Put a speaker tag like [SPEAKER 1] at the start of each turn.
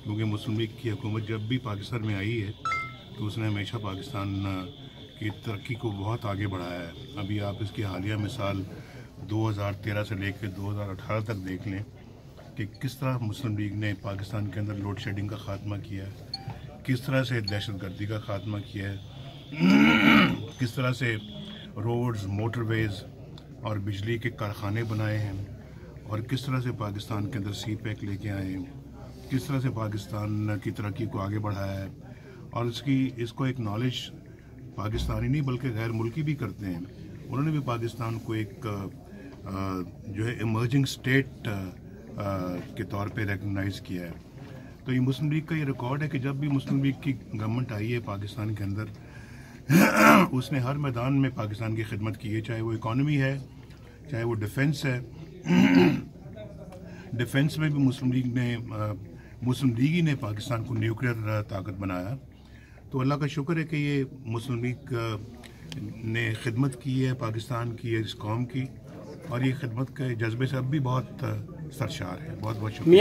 [SPEAKER 1] کیونکہ مسلم لیگ کی حکومت جب بھی پاکستان میں آئی ہے تو اس نے ہمیشہ پاکستان کی ترقی کو بہت آگے بڑھایا ہے۔ ابھی آپ اس کی حالیہ مثال 2013 سے لے کے 2018 تک دیکھ لیں کہ کس طرح مسلم لیگ نے پاکستان کے اندر لوڈ شیڈنگ کا خاتمہ کیا ہے، کس طرح سے دہشت گردی کا خاتمہ کیا ہے، کس طرح سے روڈز، موٹر ویز اور بجلی کے کارخانے بنائے ہیں، اور کس طرح سے پاکستان کے اندر سی پیک لے کے آئے ہیں، کس طرح سے پاکستان کی ترقی کو آگے بڑھایا ہے۔ اور اس کو ایک نالج پاکستانی نہیں بلکہ غیر ملکی بھی کرتے ہیں۔ انہوں نے بھی پاکستان کو ایک جو ہے ایمرجنگ اسٹیٹ کے طور پہ ریکگنائز کیا ہے۔ تو یہ مسلم لیگ کا یہ ریکارڈ ہے کہ جب بھی مسلم لیگ کی گورنمنٹ آئی ہے پاکستان کے اندر، اس نے ہر میدان میں پاکستان کی خدمت کی ہے، چاہے وہ اکانومی ہے، چاہے وہ ڈیفنس ہے۔ ڈیفنس میں بھی مسلم لیگ ہی نے پاکستان کو نیوکلیئر طاقت بنایا۔ تو اللہ کا شکر ہے کہ یہ مسلم لیگ نے خدمت کی ہے پاکستان کی، اس قوم کی، اور یہ خدمت کے جذبے سے اب بھی بہت سرشار ہے۔ بہت بہت شکریہ۔